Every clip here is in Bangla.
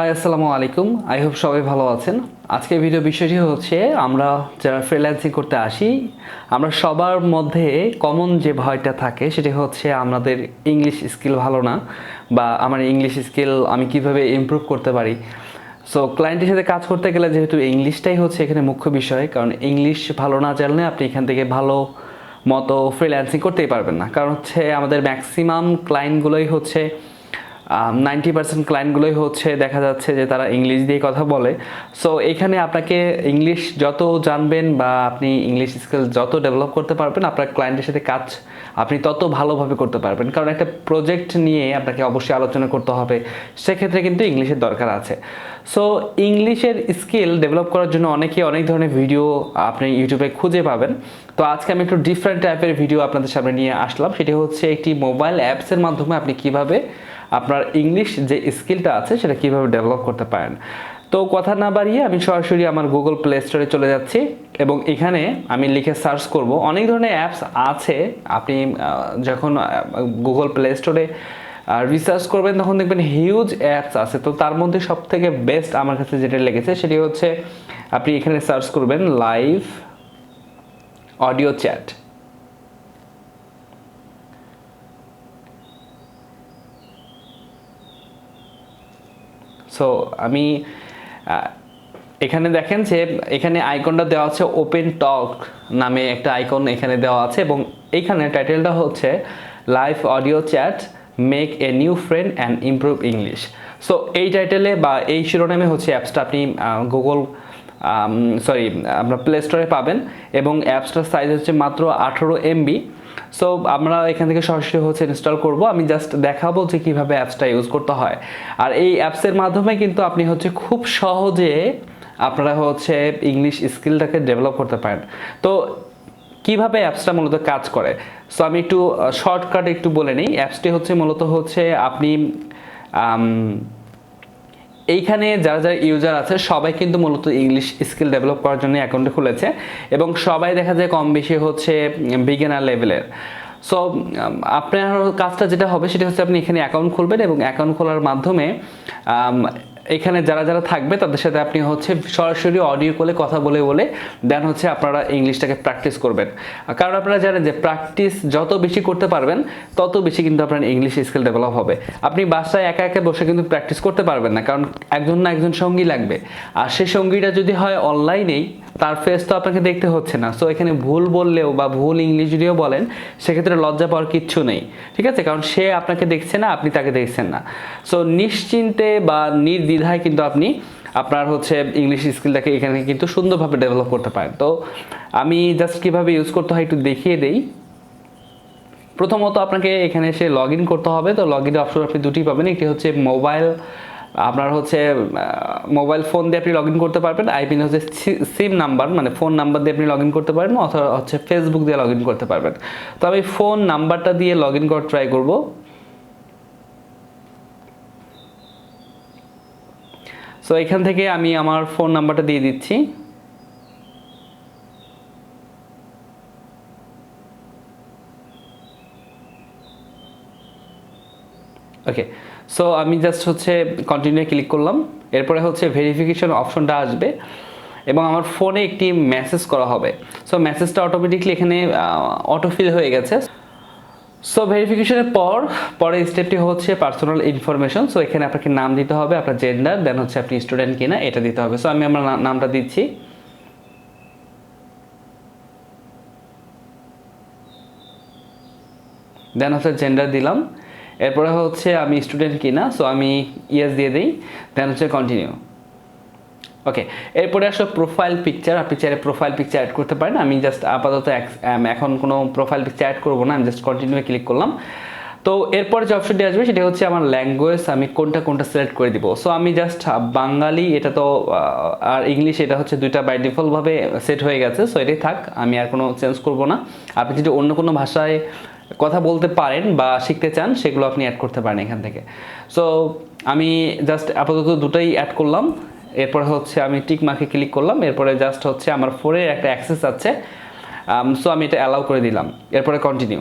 হাই আসসালামু আলাইকুম। আই হোপ সবাই ভালো আছেন। আজকের ভিডিও বিষয়টি হচ্ছে আমরা যারা ফ্রিল্যান্সিং করতে আসি আমরা সবার মধ্যে কমন যে ভয়টা থাকে সেটি হচ্ছে আমাদের ইংলিশ স্কিল ভালো না বা আমার ইংলিশ স্কিল আমি কিভাবে ইমপ্রুভ করতে পারি। সো ক্লায়েন্টের সাথে কাজ করতে গেলে যেহেতু ইংলিশটাই হচ্ছে এখানে মুখ্য বিষয়, কারণ ইংলিশ ভালো না জানলে আপনি এখান থেকে ভালো মতো ফ্রিল্যান্সিং করতেই পারবেন না। কারণ হচ্ছে আমাদের ম্যাক্সিমাম ক্লায়েন্টগুলোই হচ্ছে 90% ক্লায়েন্টগুলোই হচ্ছে দেখা যাচ্ছে যে তারা ইংলিশ দিয়ে কথা বলে। সো এখানে আপনাকে ইংলিশ যত জানবেন বা আপনি ইংলিশ স্কিল যত ডেভেলপ করতে পারবেন আপনার ক্লায়েন্টের সাথে কাজ আপনি তত ভালোভাবে করতে পারবেন। কারণ একটা প্রজেক্ট নিয়ে আপনাকে অবশ্যই আলোচনা করতে হবে, সেক্ষেত্রে কিন্তু ইংলিশের দরকার আছে। সো ইংলিশের স্কিল ডেভেলপ করার জন্য অনেক ধরনের ভিডিও আপনি ইউটিউবে খুঁজে পাবেন। তো আজকে আমি একটু ডিফারেন্ট টাইপের ভিডিও আপনাদের সামনে নিয়ে আসলাম। সেটি হচ্ছে একটি মোবাইল অ্যাপসের মাধ্যমে আপনি কিভাবে আপনার ইংলিশ যে স্কিলটা আছে সেটা কিভাবে ডেভেলপ করতে পারেন। তো কথা না বাড়িয়ে আমি সরাসরি আমার গুগল প্লে স্টোরে চলে যাচ্ছি এবং এখানে আমি লিখে সার্চ করব। অনেক ধরনের অ্যাপস আছে, আপনি যখন গুগল প্লে স্টোরে রিসার্চ করবেন তখন দেখবেন হিউজ অ্যাপস আছে। তো তার মধ্যে সবথেকে বেস্ট আমার কাছে যেটা লেগেছে সেটি হচ্ছে আপনি এখানে সার্চ করবেন লাইভ অডিও চ্যাট। সো আমি এখানে দেখেন যে এখানে আইকনটা দেওয়া আছে ওপেন টক নামে একটা আইকন এখানে দেওয়া আছে এবং এইখানে টাইটেলটা হচ্ছে live audio chat make a new friend and improve English. So এই টাইটেলে বা এই শিরোনামে হচ্ছে অ্যাপসটা আপনি আপনার প্লে স্টোরে পাবেন এবং অ্যাপসটার সাইজ হচ্ছে মাত্র 18 MB। সো আমরা এখান থেকে সরাসরি হচ্ছে ইনস্টল করব। আমি জাস্ট দেখাবো যে কীভাবে অ্যাপসটা ইউজ করতে হয়। আর এই অ্যাপসের মাধ্যমে কিন্তু আপনি হচ্ছে খুব সহজে আপনারা হচ্ছে ইংলিশ স্কিলটাকে ডেভেলপ করতে পারেন। তো কিভাবে অ্যাপসটা মূলত কাজ করে, সো আমি একটু শর্টকাট একটু বলে নিই। অ্যাপসটি হচ্ছে মূলত হচ্ছে আপনি এইখানে যারা ইউজার আছে সবাই কিন্তু মূলত ইংলিশ স্কিল ডেভেলপ করার জন্য অ্যাকাউন্টে খুলেছে এবং সবাই দেখা যায় কম বেশি হচ্ছে বিগিনার লেভেলের। সো আপনার কাজটা যেটা হবে সেটা হচ্ছে আপনি এখানে অ্যাকাউন্ট খুলবেন এবং অ্যাকাউন্ট খোলার মাধ্যমে এখানে যারা থাকবে তাদের সাথে আপনি হচ্ছে সরাসরি অডিও কলে কথা বলে দেন হচ্ছে আপনারা ইংলিশটাকে প্র্যাকটিস করবেন। কারণ আপনারা জানেন যে প্র্যাকটিস যত বেশি করতে পারবেন তত বেশি কিন্তু আপনার ইংলিশ স্কিল ডেভেলপ হবে। আপনি বাসায় একা একা বসে কিন্তু প্র্যাকটিস করতে পারবেন না, কারণ একজন না একজন সঙ্গী লাগবে। আর সেই সঙ্গীটা যদি হয় অনলাইনেই, তার ফেস তো আপনাকে দেখতে হচ্ছে না। সো এখানে ভুল বললেও বা ভুল ইংলিশ যদিও বলেন সেক্ষেত্রে লজ্জা পাওয়ার কিচ্ছু নেই, ঠিক আছে? কারণ সে আপনাকে দেখছে না, আপনি তাকে দেখছেন না। সো নিশ্চিন্তে বা নির্দ্বিধায় কিন্তু আপনি আপনার হচ্ছে ইংলিশ স্কিলটাকে এখানে কিন্তু সুন্দরভাবে ডেভেলপ করতে পারেন। তো আমি জাস্ট কীভাবে ইউজ করতে হয় একটু দেখিয়ে দেই। প্রথমত আপনাকে এখানে এসে লগ ইন করতে হবে। তো লগ ইনের অপশন আপনি দুটি পাবেন, একটি হচ্ছে আপনার হচ্ছে মোবাইল ফোন দিয়ে আপনি লগ ইন করতে পারবেন, আইপিন হচ্ছে সিম নাম্বার মানে ফোন নাম্বার দিয়ে আপনি লগ ইন করতে পারবেন, অথবা হচ্ছে ফেসবুক দিয়ে লগ ইন করতে পারবেন। তো আমি ফোন নাম্বারটা দিয়ে লগ ইন করার ট্রাই করব। সো এখান থেকে আমি আমার ফোন নাম্বারটা দিয়ে দিচ্ছি। ওকে, সো আমি জাস্ট হচ্ছে কন্টিনিউ ক্লিক করলাম। এরপরে হচ্ছে ভেরিফিকেশন অপশনটা আসবে এবং আমার ফোনে একটি মেসেজ করা হবে। সো মেসেজটা অটোমেটিকলি এখানে অটোফিল হয়ে গেছে। সো ভেরিফিকেশনের পরে স্টেপটি হচ্ছে পার্সোনাল ইনফরমেশন। সো এখানে আপনাকে নাম দিতে হবে, আপনার জেন্ডার, দেন হচ্ছে আপনি স্টুডেন্ট কিনা এটা দিতে হবে। সো আমি আমার নামটা দিচ্ছি। দেন হচ্ছে জেন্ডার দিলাম। এরপরে হচ্ছে আমি স্টুডেন্ট কিনা, সো আমি ইয়েস দিয়ে দিই, দেন হচ্ছে কন্টিনিউ। ওকে, এরপরে আসলে প্রোফাইল পিকচার, আপনি চাইলে প্রোফাইল পিকচার অ্যাড করতে পারেন। আমি জাস্ট আপাতত এখন কোনো প্রোফাইল পিকচার অ্যাড করবো না, আমি জাস্ট কন্টিনিউ ক্লিক করলাম। তো এরপরে যে অপশনটি আসবে সেটা হচ্ছে আমার ল্যাঙ্গুয়েজ, আমি কোনটা সিলেক্ট করে দিব। সো আমি জাস্ট বাঙালি, এটা তো আর ইংলিশ এটা হচ্ছে দুইটা বাই ডিফল্টভাবে সেট হয়ে গেছে। সো এটাই থাক, আমি আর কোনো চেঞ্জ করব না। আপনি যদি অন্য কোনো ভাষায় কথা বলতে পারেন বা শিখতে চান সেগুলো আপনি অ্যাড করতে পারেন এখান থেকে। সো আমি জাস্ট আপাতত দুটাই অ্যাড করলাম। এরপরে হচ্ছে আমি টিক মার্কে ক্লিক করলাম। এরপরে জাস্ট হচ্ছে আমার ফোনের একটা অ্যাক্সেস আছে, সো আমি এটা অ্যালাউ করে দিলাম। এরপরে কন্টিনিউ।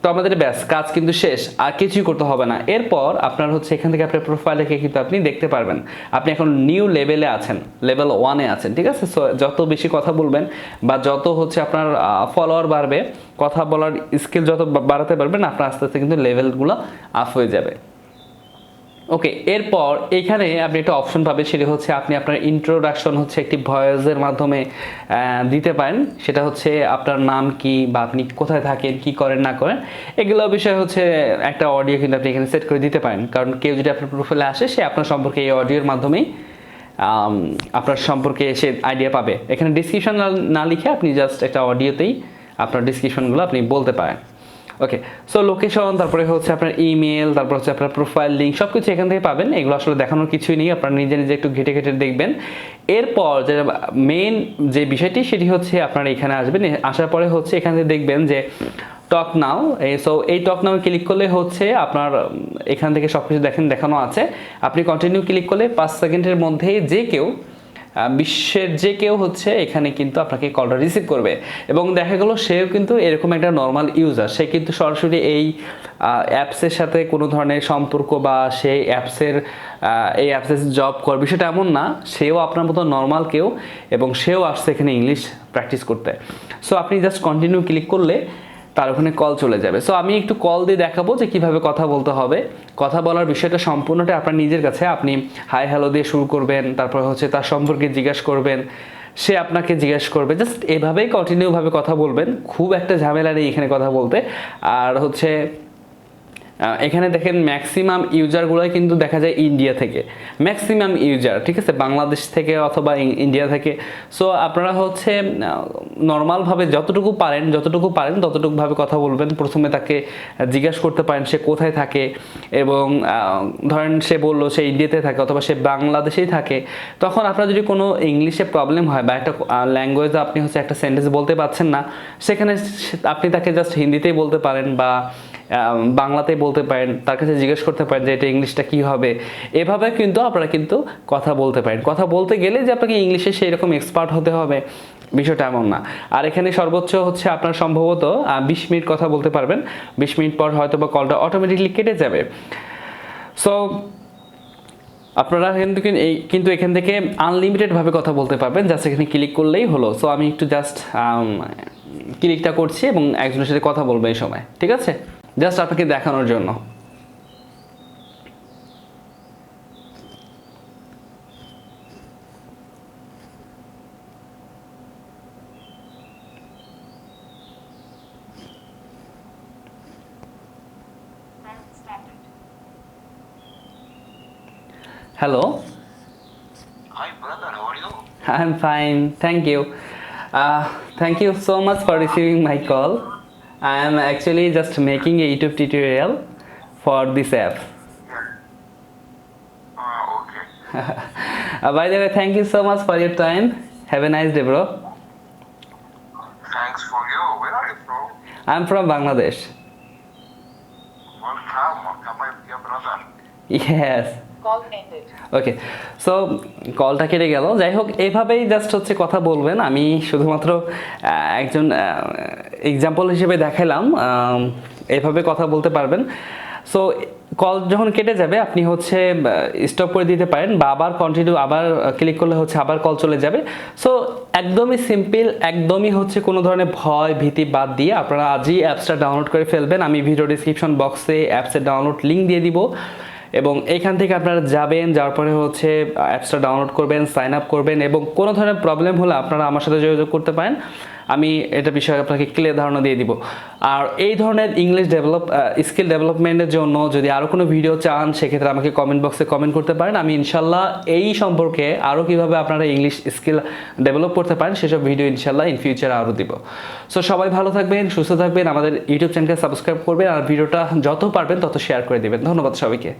তো আমাদের ব্যাস কাজ কিন্তু শেষ, আর কিছুই করতে হবে না। এরপর আপনার হচ্ছে এখান থেকে আপনার প্রোফাইল রেখে কিন্তু আপনি দেখতে পারবেন আপনি এখন নিউ লেভেলে আছেন, লেভেল 1-এ আছেন, ঠিক আছে। সো যত বেশি কথা বলবেন বা যত হচ্ছে আপনার ফলোয়ার বাড়বে, কথা বলার স্কিল যত বাড়াতে পারবেন, আপনার আস্তে আস্তে কিন্তু লেভেলগুলো আপ হয়ে যাবে। ওকে, এরপর এখানে আপনি একটা অপশন পাবেন, সেটা হচ্ছে আপনি আপনার ইন্ট্রোডাকশন হচ্ছে একটি ভয়েসের মাধ্যমে দিতে পারেন। সেটা হচ্ছে আপনার নাম কি, বা আপনি কোথায় থাকেন, কি করেন না করেন, এগুলো বিষয় হচ্ছে একটা অডিও কিন্তু আপনি এখানে সেট করে দিতে পারেন। কারণ কেউ যদি আপনার প্রোফাইলে আসে, সে আপনার সম্পর্কে এই অডিওর মাধ্যমেই আপনার সম্পর্কে সে আইডিয়া পাবে। এখানে ডিসক্রিপশন না লিখে আপনি জাস্ট একটা অডিওতেই আপনার ডিসক্রিপশনগুলো আপনি বলতে পারেন। ওকে, সো লোকেশন, তারপরে হচ্ছে আপনার ইমেল, তারপর হচ্ছে আপনার প্রোফাইল লিঙ্ক, সব কিছু এখান থেকে পাবেন। এগুলো আসলে দেখানোর কিছুই নেই, আপনারা নিজে নিজে একটু ঘেটে ঘেটে দেখবেন। এরপর যে মেইন যে বিষয়টি, সেটি হচ্ছে আপনারা এখানে আসবেন। আসার পরে হচ্ছে এখান থেকে দেখবেন যে টক নাও। সো এই টক নাও ক্লিক করলে হচ্ছে আপনার এখান থেকে সব কিছু দেখানো আছে। আপনি কন্টিনিউ ক্লিক করলে 5 সেকেন্ডের মধ্যেই যে কেউ, বিশ্বের যে কেউ হচ্ছে এখানে কিন্তু আপনাকে কলটা রিসিভ করবে। এবং দেখা গেল সেও কিন্তু এরকম একটা নর্মাল ইউজার, সে কিন্তু সরাসরি এই অ্যাপসের সাথে কোনো ধরনের সম্পর্ক বা সেই এই অ্যাপসের জব করবে সেটা এমন না, সেও আপনার মতো নর্মাল কেউ, এবং সেও আসছে এখানে ইংলিশ প্র্যাকটিস করতে। সো আপনি জাস্ট কন্টিনিউ ক্লিক করলে তার ওখানে কল চলে যাবে। সো আমি একটু কল দিয়ে দেখাবো যে কীভাবে কথা বলতে হবে। কথা বলার বিষয়টা সম্পূর্ণটা আপনার নিজের কাছে। আপনি হাই হ্যালো দিয়ে শুরু করবেন, তারপর হচ্ছে তার সম্পর্কে জিজ্ঞাসা করবেন, সে আপনাকে জিজ্ঞাসা করবে, জাস্ট এভাবেই কন্টিনিউভাবে কথা বলবেন। খুব একটা ঝামেলা নেই এখানে কথা বলতে। আর হচ্ছে এখানে দেখেন ম্যাক্সিমাম ইউজারগুলোই কিন্তু দেখা যায় ইন্ডিয়া থেকে, ম্যাক্সিমাম ইউজার, ঠিক আছে, বাংলাদেশ থেকে অথবা ইন্ডিয়া থেকে। সো আপনারা হচ্ছে নর্মালভাবে যতটুকু পারেন ততটুকুভাবে কথা বলবেন। প্রথমে তাকে জিজ্ঞাসা করতে পারেন সে কোথায় থাকে, এবং ধরেন সে বললো সে ইন্ডিয়াতে থাকে অথবা সে বাংলাদেশেই থাকে। তখন আপনার যদি কোনো ইংলিশে প্রবলেম হয় বা একটা ল্যাঙ্গুয়েজে আপনি হচ্ছে একটা সেন্টেন্স বলতে পারছেন না, সেখানে আপনি তাকে জাস্ট হিন্দিতেই বলতে পারেন বা বাংলাতে বলতে পারেন, তার কাছে জিজ্ঞেস করতে পারেন যে এটা ইংলিশটা কী হবে। এভাবে কিন্তু আপনারা কিন্তু কথা বলতে পারেন। কথা বলতে গেলে যে আপনাকে ইংলিশে সেই রকম এক্সপার্ট হতে হবে, বিষয়টা এমন না। আর এখানে সর্বোচ্চ হচ্ছে আপনার সম্ভবত 20 মিনিট কথা বলতে পারবেন। 20 মিনিট পর হয়তো বা কলটা অটোমেটিকলি কেটে যাবে। সো আপনারা কিন্তু এখান থেকে আনলিমিটেডভাবে কথা বলতে পারবেন, জাস্ট এখানে ক্লিক করলেই হলো। সো আমি একটু জাস্ট ক্লিকটা করছি এবং একজনের সাথে কথা বলবো এই সময়, ঠিক আছে, জাস্ট আপনাকে দেখানোর জন্য। Hello. Hi brother, how are you? I'm fine, thank you. Thank you so much for receiving my call. I am actually just making a YouTube tutorial for this app. Okay. By the way, thank you so much for your time. Have a nice day, bro. Thanks for you. Where are you from? I'm from Bangladesh. Welcome, my dear brother. Yes. Call ended. Okay, so কলটা কেটে গেল। যাই হোক, এইভাবেই জাস্ট হচ্ছে কথা বলবেন। আমি শুধুমাত্র একজন এক্সাম্পল হিসেবে দেখালাম, এইভাবে কথা বলতে পারবেন। সো কল যখন কেটে যাবে আপনি হচ্ছে স্টপ করে দিতে পারেন, বা আবার কন্টিনিউ আবার ক্লিক করলে হচ্ছে আবার কল চলে যাবে। সো একদমই সিম্পল, একদমই হচ্ছে কোনো ধরনের ভয় ভীতি বাদ দিয়ে আপনারা আজই অ্যাপসটা ডাউনলোড করে ফেলবেন। আমি ভিডিও ডিসক্রিপশন বক্সে অ্যাপসের ডাউনলোড লিঙ্ক দিয়ে দিব, এবং এইখান থেকে আপনারা যাওয়ার পরে হচ্ছে অ্যাপসটা ডাউনলোড করবেন, সাইন আপ করবেন, এবং কোনো ধরনের প্রবলেম হলে আপনারা আমার সাথে যোগাযোগ করতে পারেন। আমি এটা বিষয়ে আপনাকে ক্লিয়ার ধারণা দিয়ে দিব। আর এই ধরনের ইংলিশ স্কিল ডেভেলপমেন্টের জন্য যদি আরও কোনো ভিডিও চান, সেক্ষেত্রে আমাকে কমেন্ট বক্সে কমেন্ট করতে পারেন। আমি ইনশাল্লাহ এই সম্পর্কে আরও কীভাবে আপনারা ইংলিশ স্কিল ডেভেলপ করতে পারেন সেসব ভিডিও ইনশাল্লাহ ইন ফিউচারে আরও দিব। সো সবাই ভালো থাকবেন, সুস্থ থাকবেন, আমাদের ইউটিউব চ্যানেলকে সাবস্ক্রাইব করবেন, আর ভিডিওটা যত পারবেন তত শেয়ার করে দেবেন। ধন্যবাদ সবাইকে।